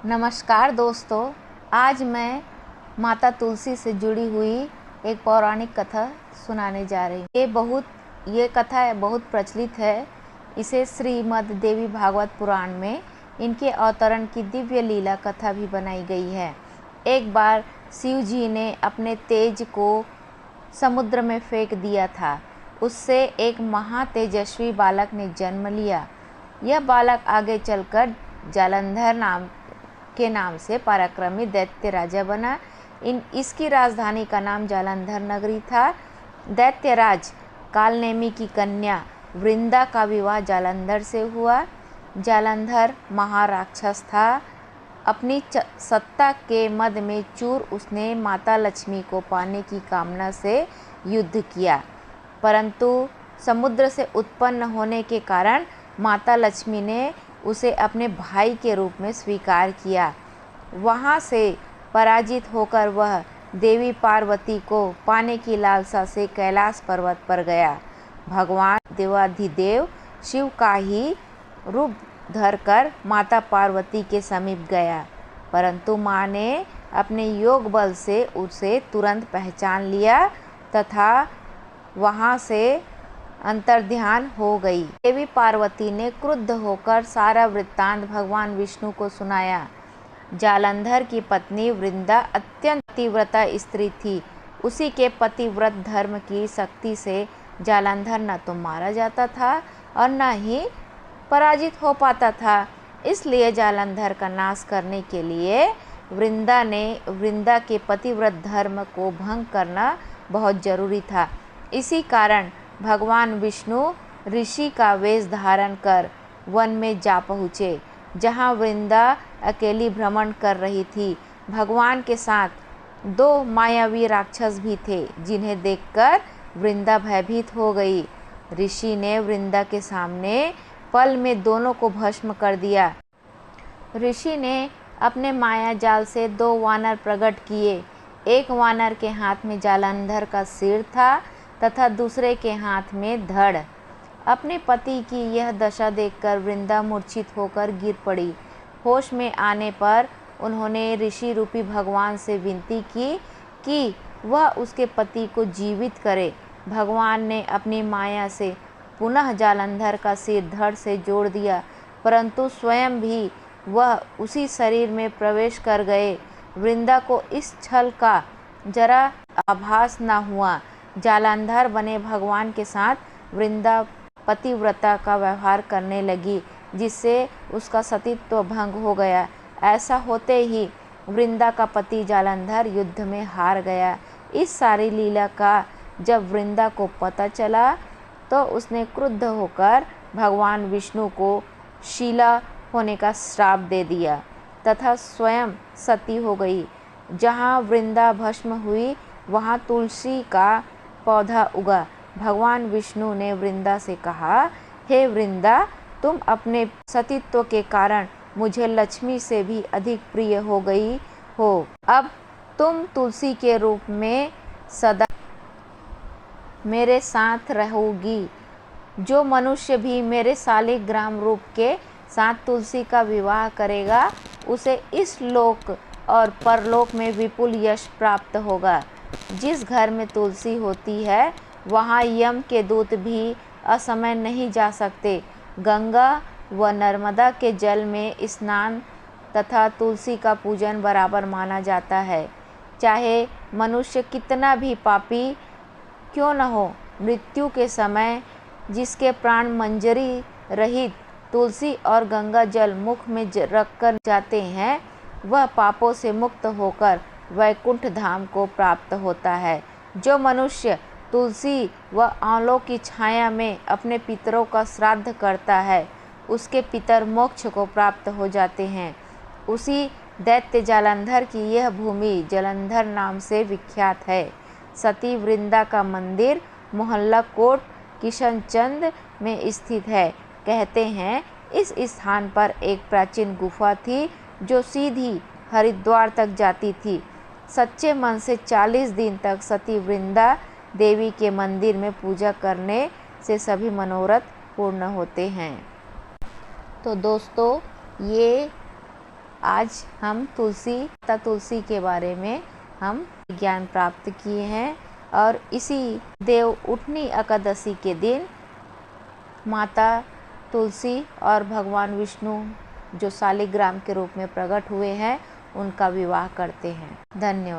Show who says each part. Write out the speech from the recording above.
Speaker 1: नमस्कार दोस्तों, आज मैं माता तुलसी से जुड़ी हुई एक पौराणिक कथा सुनाने जा रही हूँ। ये कथा बहुत प्रचलित है। इसे श्रीमद् देवी भागवत पुराण में इनके अवतरण की दिव्य लीला कथा भी बनाई गई है। एक बार शिव जी ने अपने तेज को समुद्र में फेंक दिया था। उससे एक महातेजस्वी बालक ने जन्म लिया। यह बालक आगे चलकर जालंधर के नाम से पराक्रमी दैत्य राजा बना। इसकी राजधानी का नाम जालंधर नगरी था। दैत्यराज कालनेमी की कन्या वृंदा का विवाह जालंधर से हुआ। जालंधर महाराक्षस था। अपनी सत्ता के मद में चूर उसने माता लक्ष्मी को पाने की कामना से युद्ध किया, परंतु समुद्र से उत्पन्न होने के कारण माता लक्ष्मी ने उसे अपने भाई के रूप में स्वीकार किया। वहाँ से पराजित होकर वह देवी पार्वती को पाने की लालसा से कैलाश पर्वत पर गया। भगवान देवाधिदेव शिव का ही रूप धरकर माता पार्वती के समीप गया, परंतु माँ ने अपने योग बल से उसे तुरंत पहचान लिया तथा वहाँ से अंतर्ध्यान हो गई। देवी पार्वती ने क्रुद्ध होकर सारा वृत्तांत भगवान विष्णु को सुनाया। जालंधर की पत्नी वृंदा अत्यंत पतिव्रता स्त्री थी। उसी के पतिव्रत धर्म की शक्ति से जालंधर न तो मारा जाता था और न ही पराजित हो पाता था। इसलिए जालंधर का नाश करने के लिए वृंदा के पतिव्रत धर्म को भंग करना बहुत जरूरी था। इसी कारण भगवान विष्णु ऋषि का वेश धारण कर वन में जा पहुँचे, जहाँ वृंदा अकेली भ्रमण कर रही थी। भगवान के साथ दो मायावी राक्षस भी थे, जिन्हें देखकर वृंदा भयभीत हो गई। ऋषि ने वृंदा के सामने पल में दोनों को भस्म कर दिया। ऋषि ने अपने माया जाल से दो वानर प्रकट किए। एक वानर के हाथ में जालंधर का सिर था तथा दूसरे के हाथ में धड़। अपने पति की यह दशा देखकर वृंदा मूर्छित होकर गिर पड़ी। होश में आने पर उन्होंने ऋषि रूपी भगवान से विनती की कि वह उसके पति को जीवित करे। भगवान ने अपनी माया से पुनः जालंधर का सिर धड़ से जोड़ दिया, परंतु स्वयं भी वह उसी शरीर में प्रवेश कर गए। वृंदा को इस छल का जरा आभास न हुआ। जालंधर बने भगवान के साथ वृंदा पतिव्रता का व्यवहार करने लगी, जिससे उसका सतीत्व भंग हो गया। ऐसा होते ही वृंदा का पति जालंधर युद्ध में हार गया। इस सारी लीला का जब वृंदा को पता चला तो उसने क्रुद्ध होकर भगवान विष्णु को शीला होने का श्राप दे दिया तथा स्वयं सती हो गई। जहाँ वृंदा भस्म हुई वहाँ तुलसी का पौधा उगा। भगवान विष्णु ने वृंदा से कहा, हे वृंदा, तुम अपने सतीत्व के कारण मुझे लक्ष्मी से भी अधिक प्रिय हो गई हो। अब तुम तुलसी के रूप में सदा मेरे साथ रहोगी। जो मनुष्य भी मेरे शालिग्राम रूप के साथ तुलसी का विवाह करेगा, उसे इस लोक और परलोक में विपुल यश प्राप्त होगा। जिस घर में तुलसी होती है वहाँ यम के दूत भी असमय नहीं जा सकते। गंगा व नर्मदा के जल में स्नान तथा तुलसी का पूजन बराबर माना जाता है। चाहे मनुष्य कितना भी पापी क्यों न हो, मृत्यु के समय जिसके प्राण मंजरी रहित तुलसी और गंगा जल मुख में रखकर जाते हैं, वह पापों से मुक्त होकर वैकुंठ धाम को प्राप्त होता है। जो मनुष्य तुलसी व आंवलों की छाया में अपने पितरों का श्राद्ध करता है, उसके पितर मोक्ष को प्राप्त हो जाते हैं। उसी दैत्य जालंधर की यह भूमि जालंधर नाम से विख्यात है। सती वृंदा का मंदिर मोहल्ला कोट किशनचंद में स्थित है। कहते हैं इस स्थान पर एक प्राचीन गुफा थी जो सीधी हरिद्वार तक जाती थी। सच्चे मन से 40 दिन तक सती वृंदा देवी के मंदिर में पूजा करने से सभी मनोरथ पूर्ण होते हैं। तो दोस्तों, ये आज हम तुलसी के बारे में हम ज्ञान प्राप्त किए हैं। और इसी देव उठनी एकादशी के दिन माता तुलसी और भगवान विष्णु जो शालिग्राम के रूप में प्रकट हुए हैं उनका विवाह करते हैं। धन्यवाद।